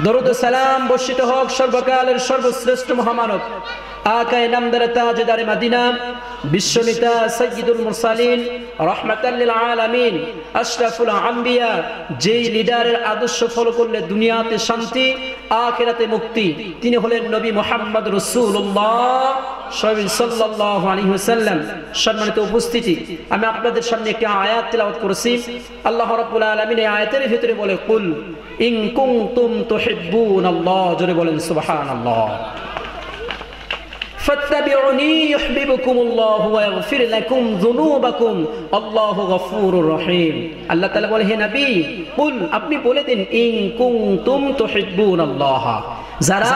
দরুদ ও সালাম বর্ষিত হোক সর্বকালের সর্বশ্রেষ্ঠ মহামানব আকায়ে নামদার তাজদারে মদিনা বিশ্বনেতা সাইয়্যিদুল মুরসালিন রাহমাতাল লিল আলামিন আশরাফুল আম্বিয়া, যেই লিডারের আদর্শ ফলো করলে দুনিয়াতে শান্তি আখিরাতে মুক্তি, তিনি হলেন নবী মুহাম্মদ রাসূলুল্লাহ সাল্লাল্লাহু আলাইহি ওয়াসাল্লাম। সম্মানিত উপস্থিতি, আমি আপনাদের সামনে একটি আয়াত তেলাওয়াত করেছি। আল্লাহ রাব্বুল আলামিন এই আয়াতের ভিতরে বলে, কুল ইন কুনতুম তুহিব্বুনাল্লাহ, জোরে বলেন সুবহানাল্লাহ। ফাত্তাবিউনি ইউহিব্বুকুমুল্লাহু ওয়া ইয়াগফির লাকুম যুনুবাকুম আল্লাহু গফুরুর রহিম। আল্লাহ তাআলা বলে, হে নবী, কুল, আপনি বলে দিন, ইন কুনতুম তুহিব্বুনাল্লাহ, যারা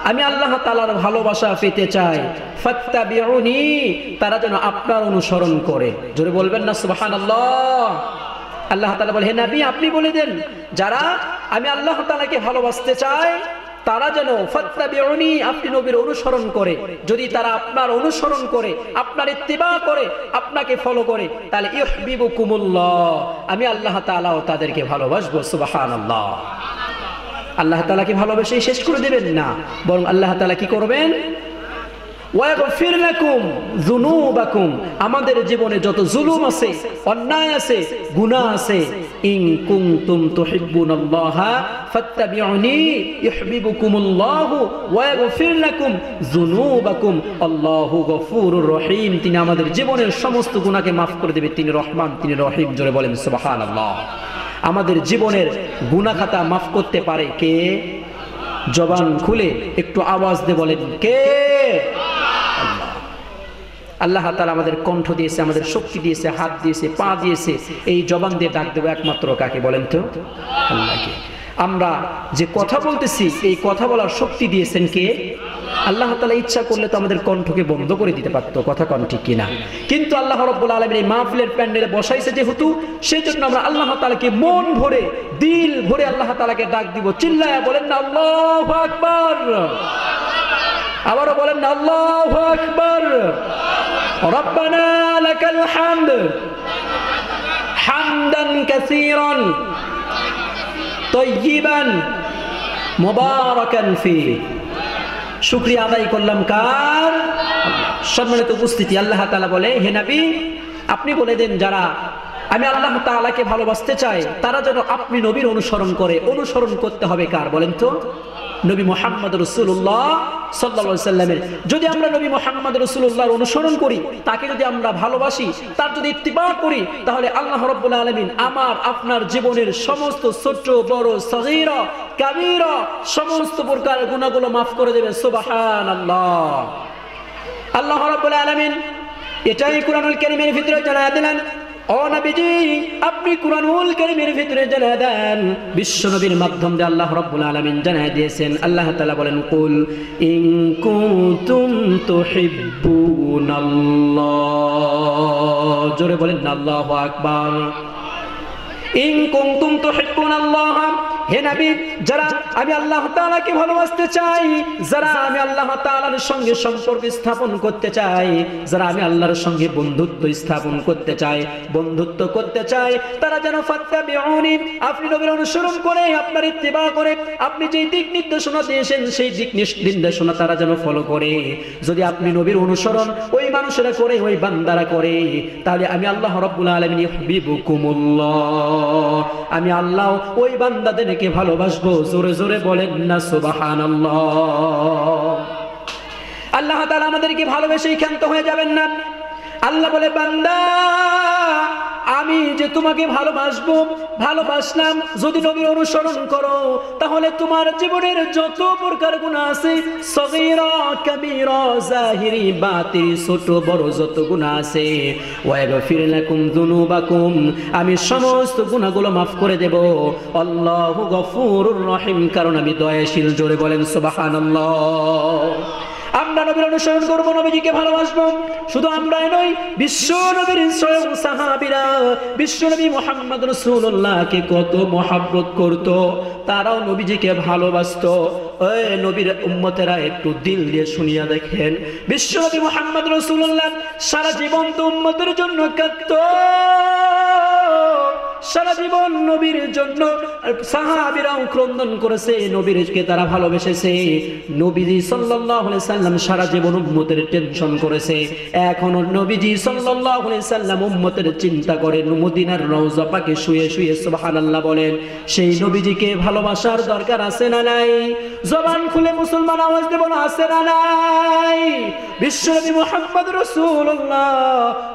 আমি আল্লাহ তাআলার ভালোবাসা পেতে চাই, ফাত্তাবিউনি, তারা যেন আপনার অনুসরণ করে। জোরে বলবেন না সুবহানাল্লাহ। আল্লাহ তাআলা বলে, হে নবী, আপনি বলে দেন, যারা আমি আল্লাহ তাআলাকে ভালোবাসতে চাই তারা যেন ফাত্তাবিউনি, আপনি নবীর অনুসরণ করে। যদি তারা আপনার অনুসরণ করে, আপনার ইত্তিবা করে, আপনাকে ফলো করে, তাহলে ইউহিব্বুকুমুল্লাহ, আমি আল্লাহ তাআলাও তাদেরকে ভালোবাসবো। সুবহানাল্লাহ। আল্লাহ তাআলাকে ভালোবেসে শেষ করে দিবেন না, বরং আল্লাহ তাআলা কি করবেন? ওয়া ইয়াগফির লাকুম যুনুবাকুম, আমাদের জীবনে যত জুলুম আছে, অন্যায় আছে, গুনাহ আছে, ইন কুনতুম তুহিব্বুনাল্লাহ ফাত্তাবিউনি ইউহিব্বুকুমুল্লাহু ওয়া ইয়াগফির লাকুম যুনুবাকুম আল্লাহু গফুরুর রহিম। তিনি আমাদের জীবনের সমস্ত গুনাহকে মাফ করে দেবে, তিনি রহমান, তিনি রহিম। জোরে বলেন সুবহানাল্লাহ। আমাদের জীবনের গুনাহ খাতা মাফ করতে পারে কে? জবান খুলে একটু আওয়াজ দিয়ে বলেন, কে? আল্লাহ তাআলা আমাদের কণ্ঠ দিয়েছে, আমাদের শক্তি দিয়েছে, হাত দিয়েছে, পা দিয়েছে, এই জবান দিয়ে ডাক দেবো একমাত্র কাকে বলেন তো? আল্লাহকে। আমরা যে কথা বলতেছি, এই কথা বলার শক্তি দিয়েছেন কে? আল্লাহ তাআলা ইচ্ছা করলে তো আমাদের কণ্ঠকে বন্ধ করে দিতে পারতো, কথা কোন ঠিক কিনা? কিন্তু আল্লাহ রাব্বুল আলামিন এই মাহফিলের প্যান্ডেলে বসাইছে যেহেতু, সেজন্য আমরা আল্লাহ তাআলাকে মন ভরে, দিল ভরে আল্লাহ তাআলাকে ডাক দিব। চিল্লায়া বলেন না আল্লাহু আকবার। আবারও বলেন না আল্লাহু আকবার। রব্বানা লাকাল হামদ হামদান কাসীরান তাইয়িবান মুবারাকান ফি। শুকরিয়া আদায় করলাম কার? সম্মানিত উপস্থিতি, আল্লাহ তাআলা বলে, হে নবী, আপনি বলে দেন, যারা আমি আল্লাহ তাআলাকে ভালোবাসতে চাই তারা যেন আপনি নবীর অনুসরণ করে। অনুসরণ করতে হবে কার বলেন তো? নবী মুহাম্মদ রাসূলুল্লাহ সাল্লাল্লাহু আলাইহি ওয়াসাল্লামের। যদি আমরা নবী মুহাম্মদ রাসূলুল্লাহর অনুসরণ করি, তাকে যদি আমরা ভালোবাসি, তার যদি ইত্তিবা করি, তাহলে আল্লাহ রাব্বুল আলামিন আমার আপনার জীবনের সমস্ত ছোট বড়, সগীরা কাবীরা, সমস্ত প্রকার গুনাহগুলো মাফ করে দেবেন। সুবহানাল্লাহ। আল্লাহ রাব্বুল আলামিন এটাই কুরআনুল কারীমের ভিতরে জানায়া দিলেন। ও নবীজি, আপনি কুরআনুল কারীমের ভিতরে জানায়া দেন, বিশ্ব নবীর মাধ্যম দিয়ে আল্লাহ রাব্বুল আলামিন জানায়া দিয়েছেন। আল্লাহ তাআলা বলেন, কুল ইন কুনতুম তুহিব্বুনাল্লাহ, জোরে বলেন আল্লাহু আকবার। ইন কুনতুম তুহিব্বুনাল্লাহ, হে নবী, যারা আমি আল্লাহ তাআলাকে ভালোবাসতে চাই, যারা আমি আল্লাহ তাআলার সঙ্গে সম্পর্ক স্থাপন করতে চাই, যারা আমি আল্লাহর সঙ্গে বন্ধুত্ব স্থাপন করতে চাই, বন্ধুত্ব করতে চাই, তারা যেন ফাত্তাবিউনি, আপনি নবীর অনুসরণ করে, আপনার ইত্তিবা করে, আপনি যেই দিক নির্দেশনা দিয়েছেন সেই দিক নির্দেশনা তারা যেন ফলো করে। যদি আপনি নবীর অনুসরণ ওই মানুষেরা করে, ওই বান্দারা করে, তাহলে আমি আল্লাহ রাব্বুল আলামিন ইউহিব্বুকুমুল্লাহ, আমি আল্লাহ ওই বান্দাদের কে ভালোবাসবো। জোরে জোরে বলেন না সুবহানাল্লাহ। আল্লাহ তাআলা আমাদেরকে ভালোবেসেই ক্ষান্ত হয়ে যাবেন না। আল্লাহ বলে, বান্দা, আমি যে তোমাকে ভালোবাসবো, ভালোবাসলাম, যদি নবীর অনুসরণ করো, তাহলে তোমার জীবনের যত প্রকার গুনাহ আছে, সগীরা কাবীরা, জাহিরি বাতিনি, ছোট বড় যত গুনাহ আছে, ওয়া ইয়াগফির লাকুম যুনুবাকুম, আমি সমস্ত গুনাহগুলো maaf করে দেব। আল্লাহু গফুরুর রহিম, কারণ আমি দয়াশীল। জোরে বলেন সুবহানাল্লাহ। আমরা নবীর অনুসরণ করবো, নবীজিকে ভালোবাসবো। শুধু আমরাই নই, বিশ্ব নবীর স্বয়ং সাহাবীরা বিশ্ব নবী মুহাম্মদ রাসূলুল্লাহকে কত মহব্বত করত, তারাও নবীজিকে ভালোবাসতো। ওই নবীর উম্মতেরা একটু দিল দিয়ে শুনিয়া দেখেন, বিশ্ব নবী মুহাম্মদ রাসূলুল্লাহ সারা জীবন তো উম্মতের জন্য কাঁদতো। সারা জীবন নবীর জন্য সাহাবীরাও ক্রন্দন করেছে, নবীকে তারা ভালোবেসেছে। নবীজি সাল্লাল্লাহু আলাইহি সাল্লাম সারা জীবন উম্মতের টেনশন করেছে, এখনো নবীজি সাল্লাল্লাহু আলাইহি সাল্লাম উম্মতের চিন্তা করেন। মদিনার রওজা পাকে শুয়ে শুয়ে সুবহানাল্লাহ বলেন। সেই নবীজিকে ভালোবাসার দরকার আছে না নাই? জবান খুলে মুসলমান আওয়াজ দেব না, আছে না নাই? বিশ্বনবী মুহাম্মদ রাসূলুল্লাহ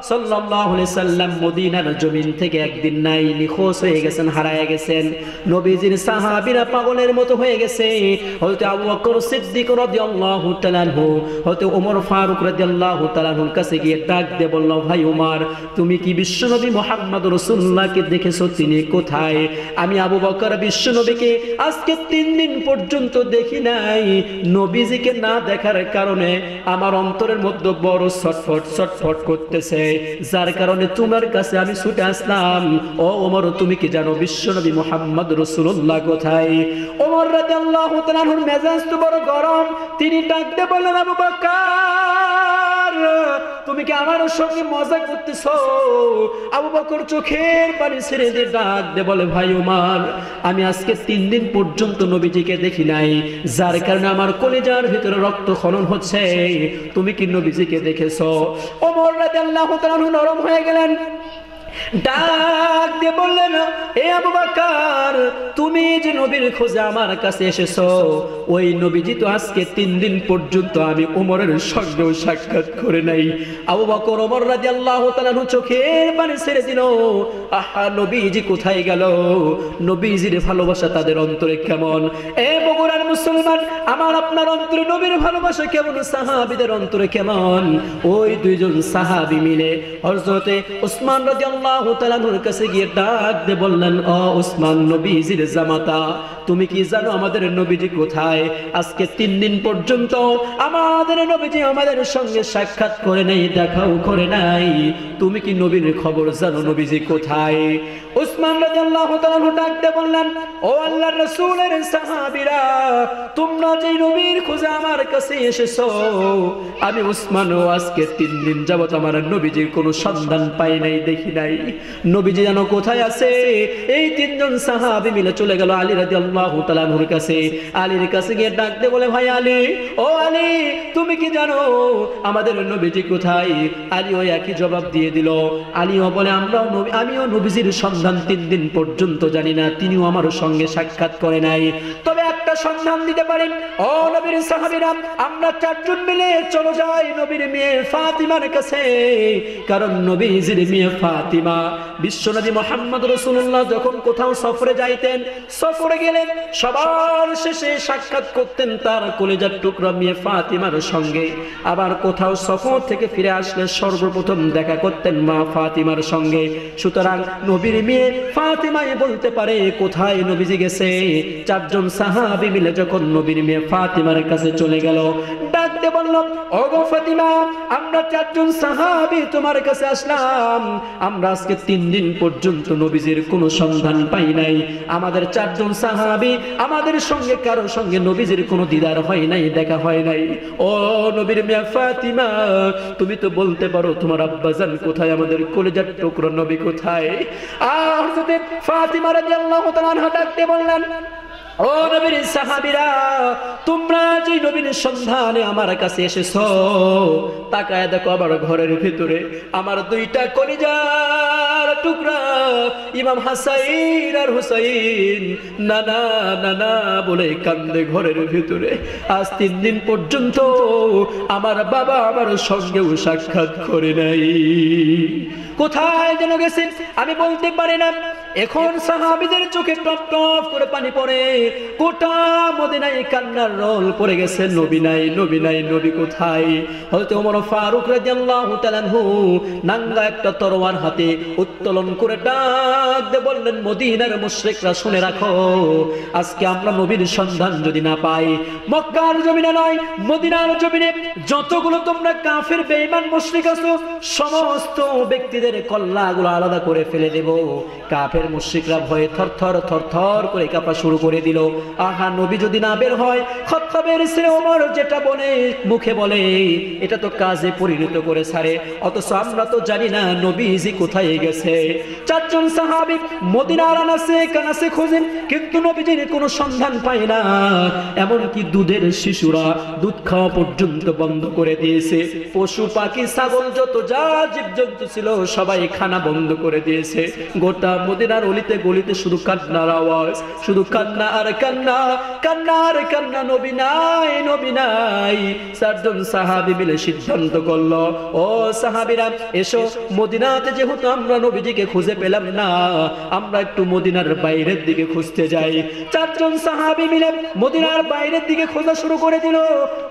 সাল্লাল্লাহু আলাইহি সাল্লাম মদিনার জমিন থেকে একদিন নাই, নিখোঁজ হয়ে গেছেন, হারায় গেছেন। নবীজির সাহাবীরা পাগলের মতো হয়ে গেছে। হযরত আবু বকর সিদ্দিক রাদিয়াল্লাহু তাআলা আনহু হযরত ওমর ফারুক রাদিয়াল্লাহু তাআলা আনহুর কাছে গিয়ে ডাক দিয়ে বলল, ভাই ওমর, তুমি কি বিশ্বনবী মুহাম্মদ রাসূলুল্লাহকে দেখেছো? তিনি কোথায়? আমি আবু বকর বিশ্বনবীকে আজকে 3 দিন পর্যন্ত দেখি নাই। নবীজিকে না দেখার কারণে আমার অন্তরের মধ্যে বড় ছটফট ছটফট করতেছে, যার কারণে তোমার কাছে আমি ছুটে আসলাম। ও ওমর, তুমি কি জানো বিশ্বনবী মুহাম্মদ রাসূলুল্লাহ কোথায়? ওমর রাদিয়াল্লাহু তাআলা আনহুর মেজাজ তো বড় গরম। তিনি ডাক দিয়ে বললেন, আবু বকর, তুমি কি আমার সঙ্গে মজা করতেছো? আবু বকর চোখের পানি ছেড়ে দিয়ে ডাক দিয়ে বলে, ভাই ওমর, আমি আজকে 3 দিন পর্যন্ত নবীজিকে দেখি নাই, যার কারণে আমার কলিজার ভিতরে রক্ত খনন হচ্ছে। তুমি কি নবীজিকে দেখেছো? ওমর রাদিয়াল্লাহু তাআলা আনহু নরম হয়ে গেলেন, ডাক দিয়ে বললেন, এ আবু বকর, তুমি যে নবীর খোঁজে আমার কাছে এসেছো, ওই নবীজি তো আজকে 3 দিন পর্যন্ত আমি ওমরের সঙ্গেও সাক্ষাৎ করে নাই। আবু বকর ওমর রাদিয়াল্লাহু তাআলা আনহু চোখের পানি ছেড়ে দিল। আহা, নবীজি কোথায় গেল? নবীজির ভালোবাসা তাদের অন্তরে কেমন? এ বগুড়ার মুসলমান, আমার আপনার অন্তরে নবীর ভালোবাসা কেমন? সাহাবীদের অন্তরে কেমন? ওই দুইজন সাহাবী মিলে হযরতে ওসমান রাদিয়াল্লাহু তাআলা আনহুর কাছে গিয়ে ডাক দিয়ে বললেন, ও ওসমান, নবীজির জামাতা, তুমি কি জানো আমাদের নবীজি কোথায়? আজকে 3 দিন পর্যন্ত আমাদের নবীজি আমাদের সঙ্গে সাক্ষাৎ করে নাই, দেখাও করে নাই। তুমি কি নবীর খবর জানো? নবীজি কোথায়? ওসমান রাদিয়াল্লাহু তাআলা আনহু ডাক দিয়ে বললেন, ও আল্লাহর রাসূলের সাহাবীরা, তোমরা যে নবীর খোঁজে আমার কাছে এসেছো, আমি ওসমানও আজকে 3 দিন যাবত আমার নবীজির কোনো সন্ধান পাই নাই, দেখি নাই। নবীজি জানো কোথায় আছে? এই 3 জন সাহাবী মিলে চলে গেল আলী রাদিয়াল্লাহু তাআলা আনহুর কাছে। আলীর কাছে গিয়ে ডাক দিয়ে বলে, ভাই আলী, ও আলী, তুমি কি জানো আমাদের নবীজি কোথায়? আলী ওই একই জবাব দিয়ে দিল। আলীও বলে, আমিও নবীজির সন্ধান 3 দিন পর্যন্ত জানি না, তিনিও আমার সঙ্গে সাক্ষাৎ করে নাই। তবে একটা সন্ধান দিতে পারি, ও নবীর সাহাবীরা, আমরা 4 জন মিলে চলো যাই নবীর মেয়ে ফাতিমার কাছে। কারণ নবীজির মেয়ে ফাতিমা, বিশ্বনবী মুহাম্মদ রাসূলুল্লাহ যখন কোথাও সফরে যাইতেন, সফরে গেলেন সবার শেষে সাক্ষাৎ করতেন তার কলিজার টুকরা মেয়ে ফাতিমার সঙ্গে। আবার কোথাও সফর থেকে ফিরে আসলে সর্বপ্রথম দেখা করতেন মা ফাতিমার সঙ্গে। সুতরাং নবীর মেয়ে ফাতিমাই বলতে পারে কোথায় নবীজি গেছে। 4 জন সাহাবী মিলে যখন নবীর মেয়ে ফাতিমার কাছে চলে গেল, ডাক দিয়ে বলল, ওগো ফাতিমা, আমরা 4 জন সাহাবী তোমার কাছে আসলাম। আমরা আজকে 3 দিন পর্যন্ত নবীজির কোনো সন্ধান পাই নাই। আমাদের 4 জন সাহাবী, আমাদের সঙ্গে কারো সঙ্গে নবীজির কোনো দিদার হয় নাই, দেখা হয় নাই। ও নবীর মেয়ে ফাতিমা, তুমি তো বলতে পারো তোমার আব্বাজান কোথায়, আমাদের কলিজার টুকরো নবী কোথায়? হযরত ফাতিমা রাদিয়াল্লাহু তাআলা আনহা ডাকতে বললেন, ও নবীর সাহাবীরা, তোমরা যে নবীর সন্ধানে আমার কাছে এসেছো, তাকায় দেখো আমার ঘরের ভিতরে আমার 2টা কলিজার টুকরা ইমাম হাসান আর হুসাইন নানা নানা বলে কান্দে ঘরের ভিতরে। আজ 3 দিন পর্যন্ত আমার বাবা আমার সঙ্গেও সাক্ষাৎ করে নাই। কোথায় যেন গেছেন আমি বলতে পারি না। এখন সাহাবীদের চোখে টপ টপ করে পানি পড়ে, গোটা মদিনায় কান্নার রোল পড়ে গেছে। নবী নাই, নবী নাই, নবী কোথায়? হযরত ওমর ফারুক রাদিয়াল্লাহু তাআলা আনহু নাঙ্গা একটা তরোয়ার হাতে উত্তোলন করে ডাক দিয়ে বললেন, মদিনার মুশরিকরা শুনে রাখো, আজকে আমরা নবীর সন্ধান যদি না পাই, মক্কার জমিনে নয় মদিনার জমিনে যতগুলো তোমরা কাফির বেঈমান মুশরিক আছো, সমস্ত ব্যক্তিদের কল্লাগুলো আলাদা করে ফেলে দেব। কাফের কাফের মুশরিকরা ভয়ে থরথর থরথর করে কাঁপা শুরু করে দিল। আহা, নবী যদি না বের হয়, খাত্তাবের ছেলে ওমর যেটা বলে মুখে বলে এটা তো কাজে পরিণত করে ছাড়ে, অথচ আমরা তো জানি না নবীজি কোথায় গেছে। চারজন সাহাবী মদিনার আনাসে কানাসে খোঁজেন, কিন্তু নবীজির কোনো সন্ধান পায় না। এমনকি দুধের শিশুরা দুধ খাওয়া পর্যন্ত বন্ধ করে দিয়েছে। পশু পাখি ছাগল যত যা জীবজন্তু ছিল সবাই খানা বন্ধ করে দিয়েছে। গোটা মদিনার অলিতে গলিতে শুধু কান্নার আওয়াজ, শুধু কান্না আর কান্না, কান্না আর কান্না। নবী নাই, নবী নাই। চারজন সাহাবী মিলে সিদ্ধান্ত করলো, ও সাহাবীরা এসো, মদিনাতে যেহেতু আমরা নবীজিকে খুঁজে পেলাম না, আমরা একটু মদিনার বাইরের দিকে খুঁজতে যাই। চারজন সাহাবী মিলে মদিনার বাইরের দিকে খোঁজা শুরু করে দিল।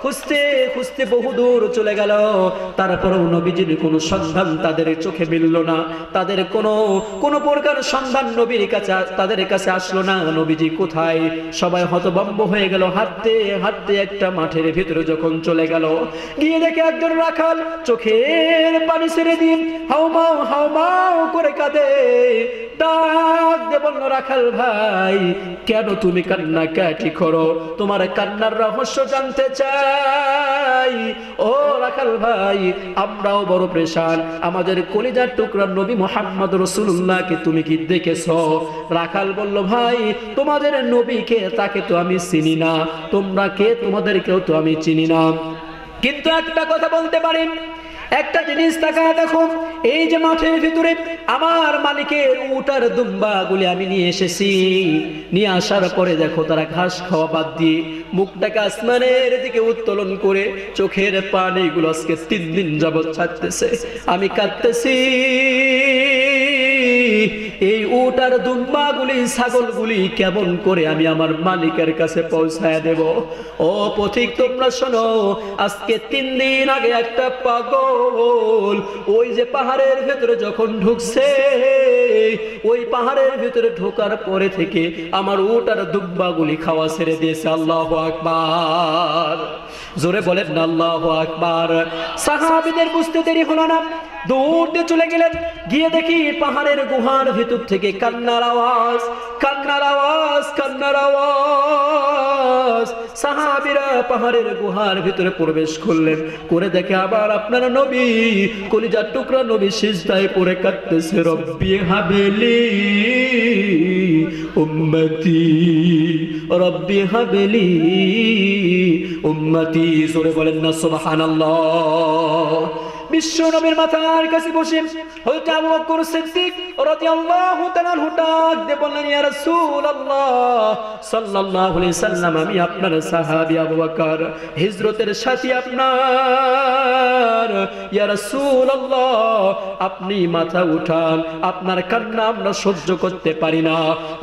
খুঁজতে খুঁজতে বহুদূর চলে গেল, তারপরেও নবীজির কোনো সন্ধান তাদের চোখে মিলল না। তাদের কোনো প্রকার সন্ধান নবীর কাছে তাদের কাছে আসলো না। নবীজি কোথায়? সবাই হতভম্ব হয়ে গেল। হাঁটতে হাঁটতে একটা মাঠের ভিতরে যখন চলে গেল, গিয়ে দেখে একজন রাখাল চোখের পানি ছেড়ে দিয়ে হাউমাউ হাউমাউ করে কাঁদে। ডাক দিয়ে বলল, রাখাল ভাই, কেন তুমি কান্না কাটি করো? তোমার কান্নার রহস্য জানতে চাই। ও রাখাল ভাই, আমরাও বড় পেরেশান, আমাদের কলিজার টুকরা নবী মুহাম্মদ রাসূলুল্লাহকে তুমি কি দেখেছো? রাখাল বলল, ভাই, তোমাদের নবীকে তাকে তো আমি চিনি না, তোমরা কে তোমাদেরকেও তো আমি চিনি না, কিন্তু একটা কথা বলতে পারি, একটা জিনিস তাকায় দেখো, এই যে মাঠের ভিতরে আমার মালিকের উট আর দুম্বা গুলি আমি নিয়ে এসেছি। নিয়ে আসার পরে দেখো তারা ঘাস খাওয়া বাদ দিয়ে মুখটাকে আসমানের দিকে উত্তোলন করে চোখের পানিগুলো আজকে 3 দিন যাবত ছাড়তেছে। আমি কাঁদতেছি। এই উট আর দুম্বা গুলি ছাগল গুলি কেমন করে আমি আমার মালিকের কাছে পৌঁছায় দেব? ও পথিক, তোমরা শোনো, আজকে 3 দিন আগে একটা পাগল ওই যে পাহাড়ের ভেতরে যখন ঢুকছে, ওই পাহাড়ের ভেতরে ঢোকার পরে থেকে আমার উট আর দুম্বা গুলি খাওয়া ছেড়ে দিয়েছে। আল্লাহু আকবার, জোরে বলেন না আল্লাহু আকবার। সাহাবীদের বুঝতে দেরি হলো না, দৌড়তে চলে গেলেন। গিয়ে দেখি পাহাড়ের গুহার ভিতর থেকে কান্নার আওয়াজ, কান্নার আওয়াজ, কান্নার আওয়াজ। সাহাবীরা পাহাড়ের গুহার ভিতরে প্রবেশ করলেন, করে দেখে আবার আপনার নবী, কলিজার টুকরা নবী সিজদায় পড়ে কাঁদতেছে। রব্বি হাবেলি উম্মতি, রব্বি হাবেলি উম্মতি। জোরে বলেন না সুবহানাল্লাহ। বিশ্ব নবীর মাথার কাছে বসে হযরত আবু বকর সিদ্দিক রাদিয়াল্লাহু তাআলা ডাক দিয়ে বললেন, ইয়া রাসূলুল্লাহ সাল্লাল্লাহু আলাইহি সাল্লাম, আমি আপনার সাহাবী আবু বকর, হিজরতের সাথী আপনার। ইয়া রাসূলুল্লাহ, আপনি মাথা উঠান, আপনার কান্না আমরা সহ্য করতে পারি না।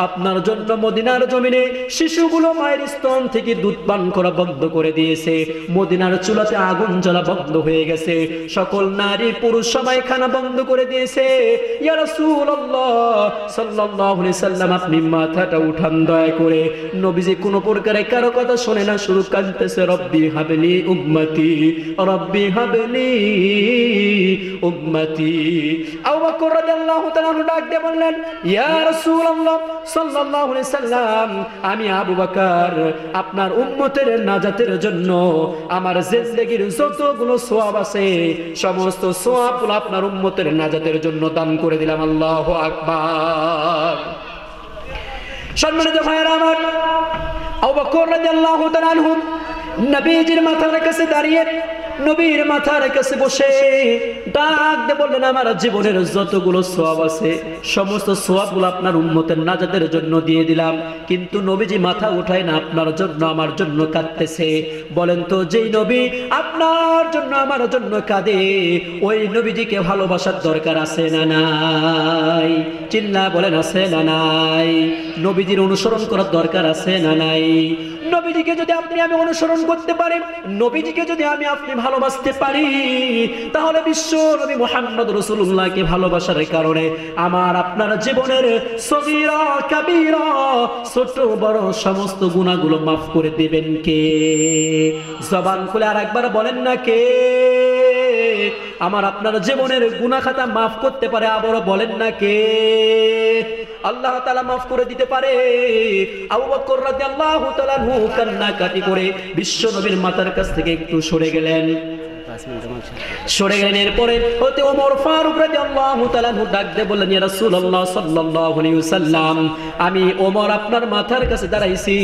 আপনার জন্য মদিনার জমিনে শিশুগুলো মায়ের স্তন থেকে দুধ পান করা বন্ধ করে দিয়েছে, মদিনার চুলাতে আগুন জ্বলা বন্ধ হয়ে গেছে, সকল নারী পুরুষ সবাই খানা বন্ধ করে দিয়েছে। ইয়া রাসূলুল্লাহ সাল্লাল্লাহু আলাইহি সাল্লাম, আপনি মাথাটা উঠান দয়া করে। নবীজি কোন প্রকারে কারো কথা শুনে না, শুরু কাঁদতেছে, রব্বি হাবলি উম্মতি, রব্বি হাবলি উম্মতি। আবু বকর রাদিয়াল্লাহু তাআলা ডাক দিয়ে বললেন, ইয়া রাসূলুল্লাহ সাল্লাল্লাহু আলাইহি সাল্লাম, আমি আবু বকর আপনার উম্মতের নাজাতের জন্য আমার জিন্দেগীর যতগুলো সওয়াব আছে সমস্ত সওয়াবগুলো আপনার উম্মতের নাজাতের জন্য দান করে দিলাম। আল্লাহু আকবার। সম্মানিত ভাইরা আমার, আবু বকর রাদিয়াল্লাহু তাআলা আনহু নবীজির মাথার কাছে দাঁড়িয়ে, নবীর মাথার কাছে বসে ডাক দিয়ে বললেন, আমার জীবনের যতগুলো সওয়াব আছে সমস্ত সওয়াবগুলো আপনার উম্মতের নাজাতের জন্য দিয়ে দিলাম। কিন্তু নবীজি মাথা উঠায় না, আপনার জন্য আমার জন্য কাঁদতেছে। বলেন তো, যেই নবী আপনার জন্য আমার জন্য কাঁদে, ওই নবীজিকে ভালোবাসার দরকার আছে না নাই? চিল্লা বলেন, আছে না নাই? নবীজির অনুসরণ করার দরকার আছে না নাই? নবীজিকে যদি আপনি আমি অনুসরণ করতে পারি, নবীজিকে যদি আমি আপনি ভালোবাসতে পারি, তাহলে বিশ্ব নবী মুহাম্মদ রাসূলুল্লাহকে ভালোবাসার কারণে আমার আপনার জীবনের সগীরা কাবীরা ছোট বড় সমস্ত গুনাহগুলো মাফ করে দিবেন কে? জবান খুলে আরেকবার বলেন না কে? আমার আপনার জীবনের গুনাহ খাতা মাফ করতে পারে? আবারও বলেন না কে? আল্লাহ তাআলা মাফ করে দিতে পারে। আবু বকর রাদিয়াল্লাহু তাআলা কান্নাকাটি করে বিশ্ব নবীর মাথার কাছ থেকে একটু সরে গেলেন। সরে গেলেন। এরপরে হতে ওমর ফারুক রাদিয়াল্লাহু তাআলা ডাক দিয়ে বললেন, ইয়া রাসূলুল্লাহ সাল্লাল্লাহু আলাইহি ওয়াসাল্লাম, আমি ওমর আপনার মাথার কাছে দাঁড়াইছি,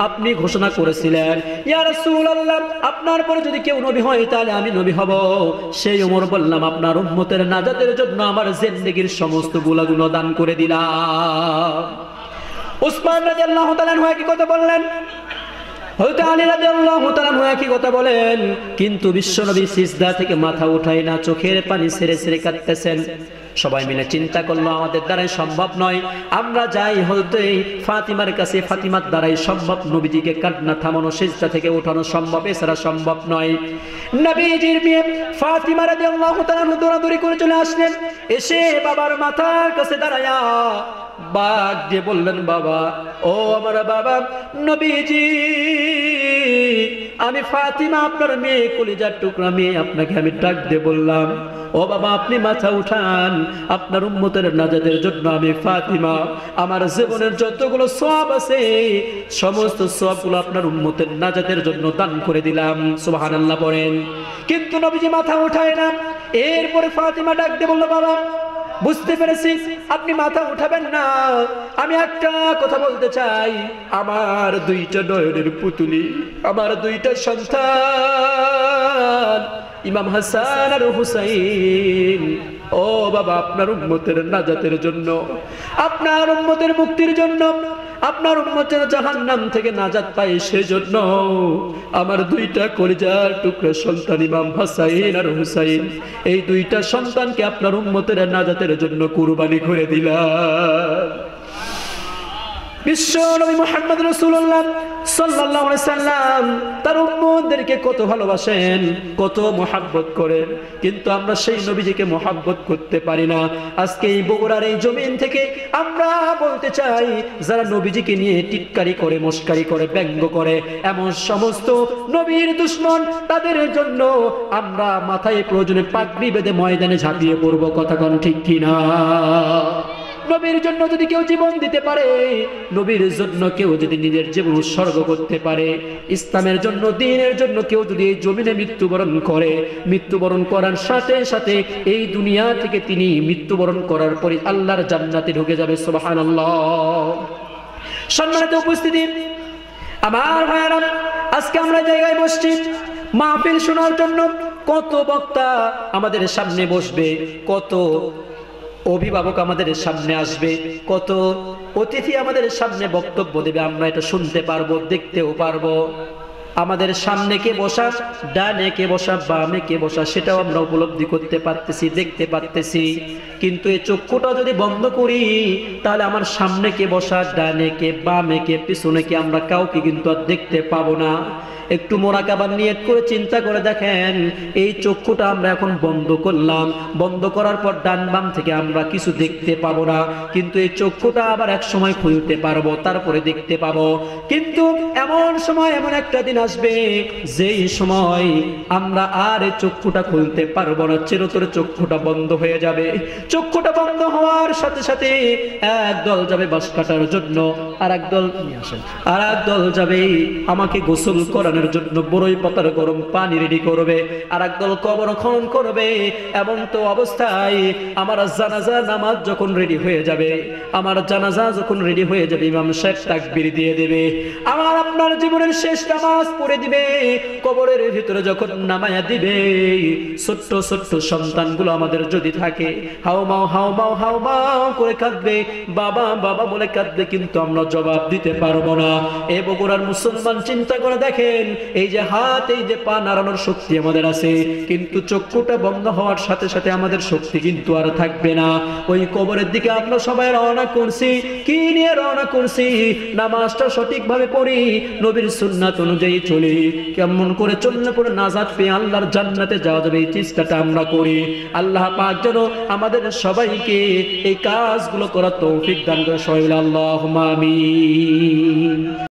আপনি ঘোষণা করেছিলেন ইয়া রাসূলুল্লাহ আপনার পরে যদি কেউ নবী হয় তাহলে আমি নবী হব। সেই ওমর বললাম, আপনার উম্মতের নাজাতের জন্য আমার জিন্দেগীর সমস্ত গুনাহগুলো দান করে দিলাম। উসমান রাদিয়াল্লাহু তাআলা কি কথা বললেন? হযরত আলী রাদিয়াল্লাহু তাআলা কি কথা বলেন? কিন্তু বিশ্বনবী সিজদা থেকে মাথা উঠায় না, চোখের পানি ছেড়ে ছেড়ে কাঁদতেছেন। সবাই মিলে চিন্তা করলো আমাদের দ্বারাই সম্ভব নয়, আমরা যাই হযরত ফাতিমার কাছে, ফাতিমার দ্বারাই সম্ভব নবীজিকে কান্না থামানো, সিজদা থেকে উঠানো সম্ভব, এছাড়া সম্ভব নয়। নবীজির মেয়ে ফাতিমা রাদিয়াল্লাহু তাআলা দৌড়াদৌড়ি করে চলে আসলেন, এসে বাবার মাথার কাছে দাঁড়ায়া বাগ দিয়ে বললেন, বাবা, ও আমার বাবা নবীজি, আমি ফাতিমা আপনার মেয়ে, কলিজার টুকরা মেয়ে, আপনাকে আমি ডাক দিয়ে বললাম, ও বাবা আপনি মাথা উঠান, আপনার উম্মতের নাজাতের জন্য আমি ফাতিমা আমার জীবনের যতগুলো সওয়াব আছে সমস্ত সওয়াবগুলো আপনার উম্মতের নাজাতের জন্য দান করে দিলাম। সুবহানাল্লাহ বলেন। কিন্তু নবীজি মাথা উঠায় না। এরপরে ফাতিমা ডাক দিয়ে বলল, বাবা বুঝতে পেরেছি আপনি মাথা উঠাবেন না, আমি একটা কথা বলতে চাই, আমার দুইটা নয়নের পুতুলি, আমার দুইটা সন্তান ইমাম হাসান আর হুসাইন, ও বাবা আপনার উম্মতের নাজাতের জন্য, আপনার উম্মতের মুক্তির জন্য, আপনার উম্মতের জাহান্নাম থেকে নাজাত পায় সেজন্য আমার দুইটা কলিজার টুকরা সন্তান ইমাম হাসাইন আর হুসাইন, এই দুইটা সন্তানকে আপনার উম্মতের নাজাতের জন্য কুরবানি করে দিলাম। বিশ্ব নবী মুহাম্মদ রাসূলুল্লাহ সাল্লাল্লাহু আলাইহি সাল্লাম তার উম্মতদেরকে কত ভালোবাসেন, কত মুহাব্বত করেন, কিন্তু আমরা সেই নবীজিকে মুহাব্বত করতে পারি না। আজকে এই বগুড়ার এই জমিন থেকে আমরা বলতে চাই, যারা নবীজিকে নিয়ে টিটকারি করে, মস্কারি করে, ব্যঙ্গ করে, এমন সমস্ত নবীর দুশমন, তাদের জন্য আমরা মাথায় প্রয়োজনে পাগড়ি বেঁধে ময়দানে ঝাঁপিয়ে পড়ব। কথা কোন ঠিক কিনা? নবীর জন্য যদি কেউ জীবন দিতে পারে, নবীর জন্য কেউ যদি নিজের জীবন উৎসর্গ করতে পারে, ইসলামের জন্য, দ্বীনের জন্য কেউ যদি এই জমিনে মৃত্যুবরণ করে, মৃত্যুবরণ করার সাথে সাথে এই দুনিয়া থেকে তিনি মৃত্যুবরণ করার পরে আল্লাহর জান্নাতে ঢুকে যাবে। সুবহানাল্লাহ। সম্মানিত উপস্থিতি, আমার ভাইয়েরা, আজকে আমরা জায়গায় বসছি মাহফিল শোনার জন্য। কত বক্তা আমাদের সামনে বসবে, কত অভিভাবক আমাদের সামনে আসবে, কত অতিথি আমাদের সামনে বক্তব্য দেবে, আমরা এটা শুনতে পারবো, দেখতেও পারবো। আমাদের সামনে কে বসা, ডানে কে বসা, বামে কে বসা, সেটাও আমরা উপলব্ধি করতে পারতেছি, দেখতে পারতেছি। কিন্তু এই চক্ষুটা যদি বন্ধ করি, তাহলে আমার সামনে কে বসা, ডানে কে, বামে কে, পিছনে কে, আমরা কাউকে কিন্তু আর দেখতে পাবো না। একটু মোরাকাবার নিয়ত করে চিন্তা করে দেখেন, এই চক্ষুটা আমরা এখন বন্ধ করলাম, বন্ধ করার পর ডান বাম থেকে আমরা কিছু দেখতে পাবো না, কিন্তু এই চক্ষুটা আবার এক সময় খুলতে পারবো, তারপরে দেখতে পাবো। কিন্তু এমন সময়, এমন একটা দিন আসবে যেই সময় আমরা আর এই চক্ষুটা খুলতে পারবো না, চিরতরে চক্ষুটা বন্ধ হয়ে যাবে। চক্ষুটা বন্ধ হওয়ার সাথে সাথে এক দল যাবে বাঁশ কাটার জন্য, আর এক দল যাবে আমাকে গোসল করানোর জন্য বড়ই পাতার গরম পানি রেডি করবে, আর একদল কবর খনন করবে। এবং তো অবস্থায় আমার জানাজা নামাজ যখন রেডি হয়ে যাবে, আমার জানাজা যখন রেডি হয়ে যাবে, ইমাম সাহেব তাকবীর দিয়ে দেবে, আমার আপনার জীবনের শেষ নামাজ পড়ে দিবে। কবরের ভিতরে যখন নামায়া দিবে, ছোট্ট ছোট্ট সন্তানগুলো আমাদের যদি থাকে, হাউমাউ হাউমাউ হাউমাউ করে কাঁদবে, বাবা বাবা বলে কাঁদবে, কিন্তু আমরা জবাব দিতে পারবো না। এ বগুড়ার মুসলমান চিন্তা করে দেখেন, এই যে হাত, এই যে পা নাড়ানোর শক্তি আমাদের আছে, কিন্তু চক্ষুটা বন্ধ হওয়ার সাথে সাথে আমাদের শক্তি কিন্তু আর থাকবে না। ওই কবরের দিকে আমরা সবাই রওনা করছি, কি নিয়ে রওনা করছি? নামাজটা সঠিকভাবে পড়ি, নবীর সুন্নাত অনুযায়ী চলি, কেমন করে চললে পরে নাজাত পেয়ে আল্লাহর জান্নাতে যাওয়া যাবে, এই চেষ্টাটা আমরা করি। আল্লাহ পাক যেন আমাদের সবাইকে এই কাজগুলো করার তৌফিক দান করে। সবাই আল্লাহুম্মা আমিন।